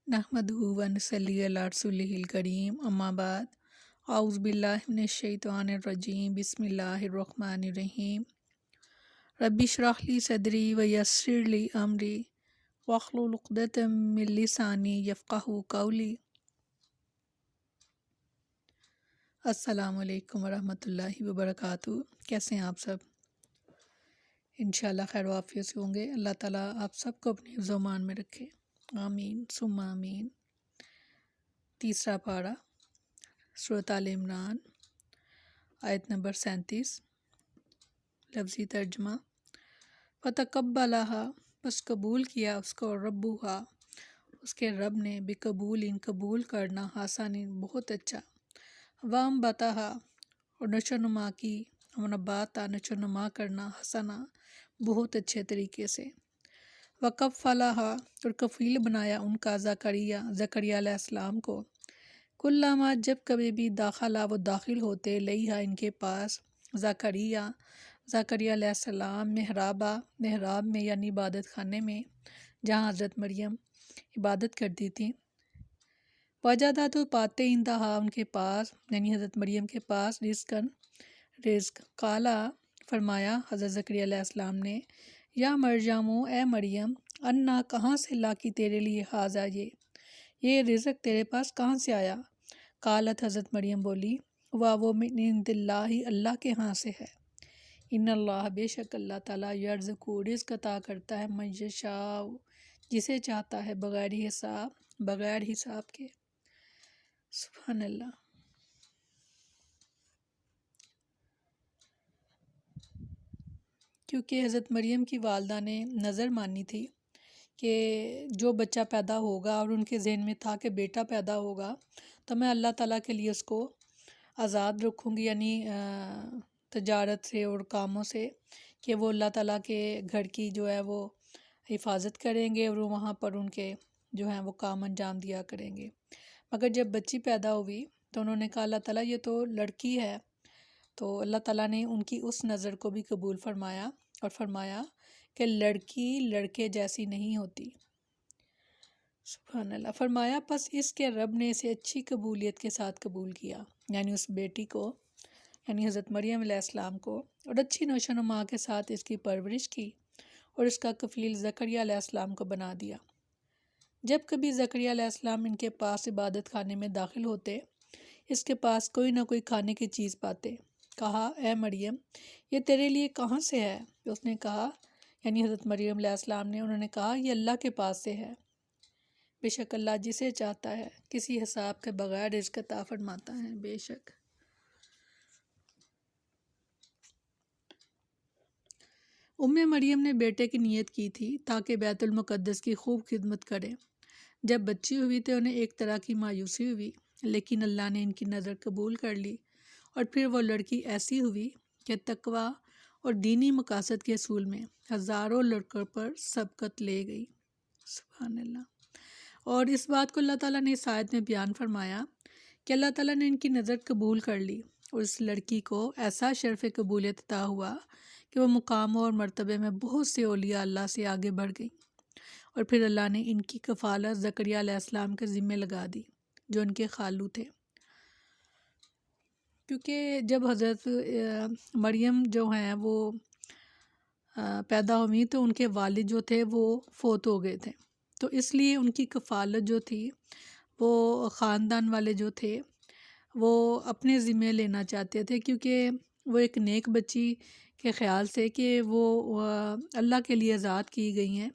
नहमदुहु व नसल्ली अला रसूलिहिल करीम अम्मा बाद औज़ु बिल्लाहि मिनश शैतानिर रजीम बिस्मिल्लाहिर रहमानिर रहीम रब्बि इश्रह ली सदरी व यस्सिर ली अमरी वहलुल उक़दतम मिन लिसानी यफ़क़हू क़ौली। अस्सलामु अलैकुम व रहमतुल्लाहि व बरकातुहू। कैसे हैं आप सब? इंशाअल्लाह खैर व आफ़ियत से होंगे। अल्लाह ताला आप सबको अपने हिफ्ज़ व अमान में रखे, आमीन सुम्मा आमीन। तीसरा पारा सूरत आल इमरान आयत नंबर 37। लफ्ज़ी तर्जुमा फ़तक़ब्बलहा, बस कबूल किया उसको, रब्बुहा, उसके रब ने, बेकबूल इन कबूल करना, हसन बहुत अच्छा, वाम बताहा, और नशोनुमा की, अमनबाता नशोनुमा करना, हसना बहुत अच्छे तरीके से, वकफ़लहा, और कफ़ील बनाया उनका ज़करिया अलैहिस्सलाम को, कुल्लमा जब कभी भी दाखला वो दाखिल होते, लईहा इनके पास, ज़करिया अलैहिस्सलाम महराब में यानी इबादत खाने में जहाँ हज़रत मरियम इबादत करती थी, वजदा तो पाते इंतहा उनके पास यानी हज़रत मरियम के पास रिज़्क़ काला फरमाया हज़रत ज़करिया अलैहिस्सलाम ने, या मरजामो ए मरियम, अन्ना कहाँ से ला की तेरे लिए हाजा ये रिज़्क़ तेरे पास कहाँ से आया। कालत हज़रत मरियम बोली, वाह वो मिन इंदिल्लाहि अल्लाह के यहाँ से है। इन्नल्लाह बेशक अल्लाह ताला यर्ज़ुक़ु रिज़्क़ अता करता है, मन यशाअ जिसे चाहता है, बग़ैर हिसाब के। सुभान अल्लाह। क्योंकि हज़रत मरियम की वालदा ने नज़र मानी थी कि जो बच्चा पैदा होगा और उनके ज़हन में था कि बेटा पैदा होगा तो मैं अल्लाह ताला के लिए उसको आज़ाद रखूँगी, यानी तजारत से और कामों से, कि वो अल्लाह ताला के घर की जो है वो हिफाजत करेंगे और वहाँ पर उनके जो हैं वो काम अंजाम दिया करेंगे। मगर जब बच्ची पैदा हुई तो उन्होंने कहा अल्लाह ताला ये तो लड़की है, तो अल्लाह ताला ने उनकी उस नज़र को भी कबूल फरमाया और फरमाया कि लड़की लड़के जैसी नहीं होती। सुभान अल्लाह। फरमाया बस इसके रब ने इसे अच्छी कबूलियत के साथ कबूल किया, यानी उस बेटी को यानी हज़रत मरियम अलैहिस्सलाम को, और अच्छी नशोनुमा के साथ इसकी परवरिश की और इसका कफ़ील ज़करिया अलैहिस्सलाम को बना दिया। जब कभी ज़करिया अलैहिस्सलाम इनके पास इबादत खाने में दाखिल होते, इसके पास कोई ना कोई खाने की चीज़ पाते। कहा, ए मरियम ये तेरे लिए कहाँ से है। तो उसने कहा, यानी हज़रत मरियम अलैहिस्सलाम ने, उन्होंने कहा ये अल्लाह के पास से है, बेशक अल्लाह जिसे चाहता है किसी हिसाब के बग़ैर रिज़्क़ अता फरमाता है। बेशक उम्मे मरियम ने बेटे की नीयत की थी ताकि बैतुल मुक़द्दस की खूब खिदमत करे। जब बच्ची हुई तो उन्हें एक तरह की मायूसी हुई, लेकिन अल्लाह ने इनकी नज़र कबूल कर ली और फिर वो लड़की ऐसी हुई कि तकवा और दीनी मकासद के असूल में हज़ारों लड़कों पर सबकत ले गई। सुभान अल्लाह। और इस बात को अल्लाह ताला ने इस आयत में बयान फरमाया कि अल्लाह ताला ने इनकी नज़र कबूल कर ली और इस लड़की को ऐसा शर्फ़ कबूलियत अता हुआ कि वह मुकाम और मर्तबे में बहुत से औलिया अल्लाह से आगे बढ़ गई। और फिर अल्लाह ने इनकी कफ़ालत ज़करिया अलैहिस्सलाम के ज़िम्मे लगा दी जो इनके खालू थे, क्योंकि जब हज़रत मरियम जो हैं वो पैदा हुई तो उनके वालिद जो थे वो फ़ौत हो गए थे, तो इसलिए उनकी कफ़ालत जो थी वो ख़ानदान वाले जो थे वो अपने ज़िम्मे लेना चाहते थे, क्योंकि वो एक नेक बच्ची के ख़्याल से कि वो अल्लाह के लिए आज़ाद की गई हैं,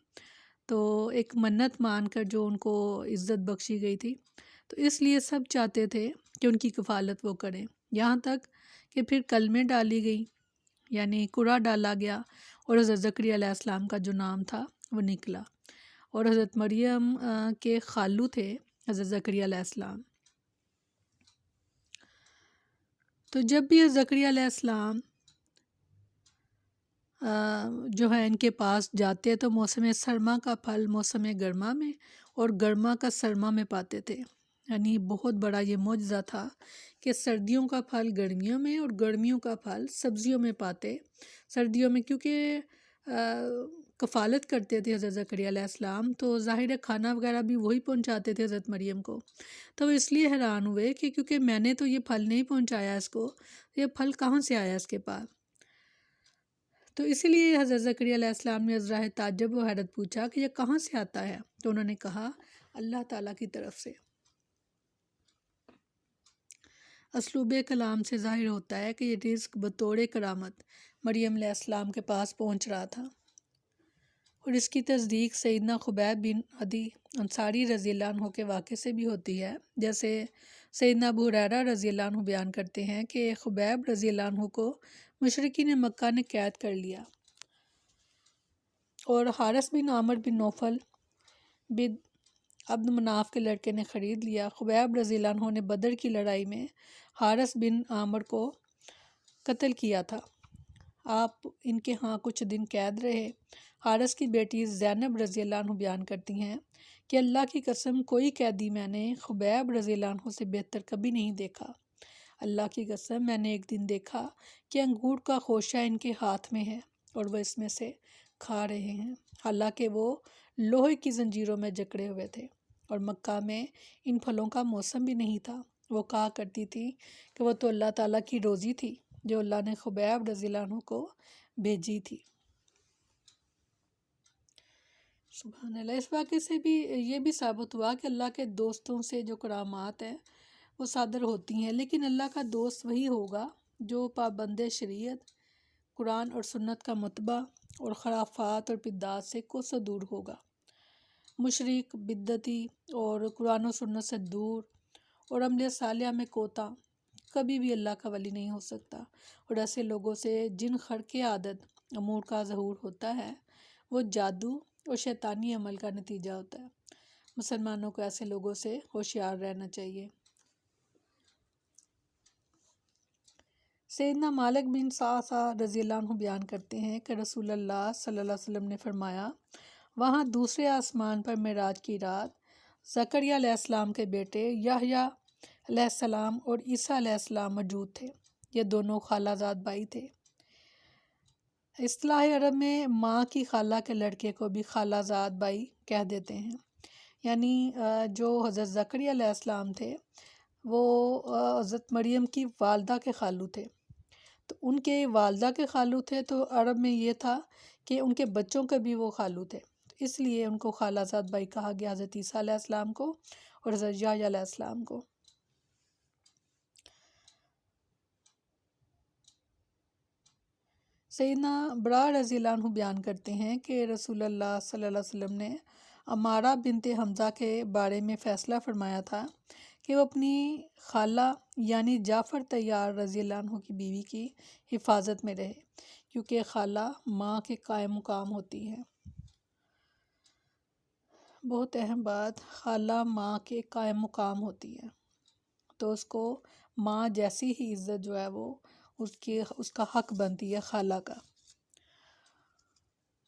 तो एक मन्नत मान कर जो उनको इज़्ज़त बख्शी गई थी, तो इसलिए सब चाहते थे कि उनकी कफ़ालत वो करें। यहाँ तक कि फिर कलमे डाली गई, यानी कुरा डाला गया और हज़रत ज़करिया अलैहिस्सलाम का जो नाम था वो निकला, और हज़रत मरियम के खालू थे हज़रत ज़करिया अलैहिस्सलाम। तो जब भी ज़करिया अलैहिस्सलाम जो है इनके पास जाते तो मौसम सरमा का फल मौसम गर्मा में और गर्मा का सरमा में पाते थे, यानी बहुत बड़ा ये मौजज़ा था कि सर्दियों का फल गर्मियों में और गर्मियों का फल सब्ज़ियों में पाते। सर्दियों में क्योंकि کفالت کرتے تھے حضرت زکریا علیہ السلام، تو ظاہر ہے کھانا وغیرہ بھی وہی پہنچاتے تھے حضرت مریم کو۔ تو وہ اس لیے حیران ہوئے کہ کیونکہ میں نے تو یہ پھل نہیں پہنچایا اس کو، یہ پھل کہاں سے آیا اس کے پاس؟ تو اسی لیے حضرت زکریا علیہ السلام نے عذرا تعجب و حیرت پوچھا کہ یہ کہاں سے آتا ہے؟ تو انہوں نے کہا اللہ تعالیٰ کی طرف سے۔ اسلوب کلام سے ظاہر ہوتا ہے کہ یہ رزق بطور کرامت مریم علیہ السلام کے پاس پہنچ رہا تھا، اور اس کی تصدیق سیدنا خبیب بن عدی انصاری رضی اللہ عنہ کے واقعے سے بھی ہوتی ہے، جیسے سیدنا ابو ہریرہ رضی اللہ عنہ بیان کرتے ہیں کہ خبیب رضی اللہ عنہ کو مشرکین مکہ نے قید کر لیا، اور حارث بن عامر بن نوفل بن عبد مناف کے لڑکے نے خرید لیا۔ خبیب رضی اللہ عنہ نے بدر کی لڑائی میں حارث بن عامر کو قتل کیا تھا۔ آپ ان کے ہاں کچھ دن قید رہے۔ حارث کی بیٹی زینب رضی اللہ عنہ بیان کرتی ہیں کہ اللہ کی قسم کوئی قیدی میں نے خبیب رضی اللہ عنہ سے بہتر کبھی نہیں دیکھا۔ اللہ کی قسم میں نے ایک دن دیکھا کہ انگور کا خوشہ ان کے ہاتھ میں ہے اور وہ اس میں سے کھا رہے ہیں، حالانکہ وہ لوہے کی زنجیروں میں جکڑے ہوئے تھے اور مکہ میں ان پھلوں کا موسم بھی نہیں تھا۔ وہ کہا کرتی تھی کہ وہ تو اللہ تعالیٰ کی روزی تھی جو اللہ نے خبیب رضی اللہ عنہ کو بھیجی تھی۔ سبحان اللہ۔ اس واقعے سے بھی یہ بھی ثابت ہوا کہ اللہ کے دوستوں سے جو کرامات ہیں وہ صادر ہوتی ہیں، لیکن اللہ کا دوست وہی ہوگا جو پابند شریعت، قرآن اور سنت کا متبع اور خرافات اور بدعات سے کوسوں دور ہوگا۔ مشرک، بدعتی اور قرآن و سنت سے دور اور عمل صالحہ میں کوتا کبھی بھی اللہ کا ولی نہیں ہو سکتا، اور ایسے لوگوں سے جن خرق عادت امور کا ظہور ہوتا ہے وہ جادو اور شیطانی عمل کا نتیجہ ہوتا ہے۔ مسلمانوں کو ایسے لوگوں سے ہوشیار رہنا چاہیے۔ سیدنا مالک بن صعصع رضی اللہ عنہ بیان کرتے ہیں کہ رسول اللہ صلی اللہ علیہ وسلم نے فرمایا، وہاں دوسرے آسمان پر معراج کی رات زکریا علیہ السلام کے بیٹے یحییٰ علیہ السلام اور عیسیٰ علیہ السلام موجود تھے۔ یہ دونوں خالہ زاد بھائی تھے۔ اصطلاح عرب میں ماں کی خالہ کے لڑکے کو بھی خالہ زاد بھائی کہہ دیتے ہیں، یعنی جو حضرت زکریا علیہ السلام تھے وہ حضرت مریم کی والدہ کے خالو تھے، تو ان کے والدہ کے خالو تھے، تو عرب میں یہ تھا کہ ان کے بچوں کے بھی وہ خالو تھے، اس لیے ان کو خالہ زاد بھائی کہا گیا، حضرت عیسیٰ علیہ السلام کو اور حضرت یحییٰ علیہ السلام کو۔ سیدنا برا رضی اللہ عنہ بیان کرتے ہیں کہ رسول اللہ صلی اللہ علیہ وسلم نے عمارہ بنت حمزہ کے بارے میں فیصلہ فرمایا تھا کہ وہ اپنی خالہ یعنی جعفر طیار رضی اللہ عنہ کی بیوی کی حفاظت میں رہے، کیونکہ خالہ ماں کے قائم مقام ہوتی ہے۔ بہت اہم بات، خالہ ماں کے قائم مقام ہوتی ہے، تو اس کو ماں جیسی ہی عزت جو ہے وہ اس کا حق بنتی ہے خالہ کا۔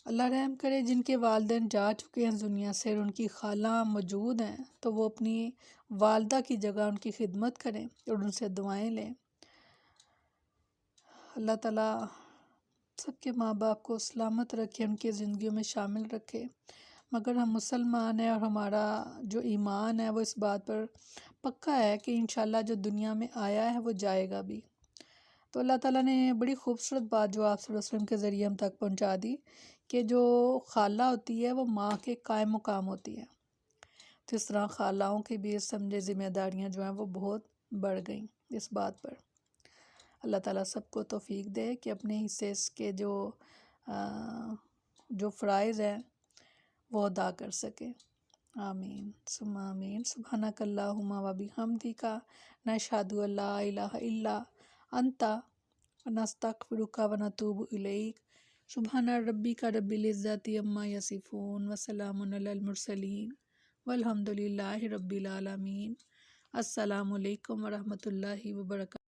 اللہ رحم کرے جن کے والدین جا چکے ہیں دنیا سے اور ان کی خالہ موجود ہیں، تو وہ اپنی والدہ کی جگہ ان کی خدمت کریں اور ان سے دعائیں لیں۔ اللہ تعالیٰ سب کے ماں باپ کو سلامت رکھے، ان کی زندگیوں میں شامل رکھے، مگر ہم مسلمان ہیں اور ہمارا جو ایمان ہے وہ اس بات پر پکا ہے کہ انشاءاللہ جو دنیا میں آیا ہے وہ جائے گا بھی۔ تو اللہ تعالیٰ نے بڑی خوبصورت بات جو آپ صلی اللہ علیہ وسلم کے ذریعے ہم تک پہنچا دی کہ جو خالہ ہوتی ہے وہ ماں کے قائم مقام ہوتی ہے، تو اس طرح خالہوں کی بھی سمجھے ذمہ داریاں جو ہیں وہ بہت بڑھ گئیں اس بات پر۔ اللہ تعالیٰ سب کو توفیق دے کہ اپنے حصے کے جو فرائض ہیں وہ ادا کر سکے۔ آمین ثم آمین۔ سبحانک اللہم و بحمدک نشہد ان لا الہ الا انت نستغفرک و نتوب الیک۔ سبحان ربک رب العزت عما یصفون وسلام علی المرسلین والحمد للہ رب العالمین۔ السلام علیکم ورحمۃ اللہ وبرکاتہ۔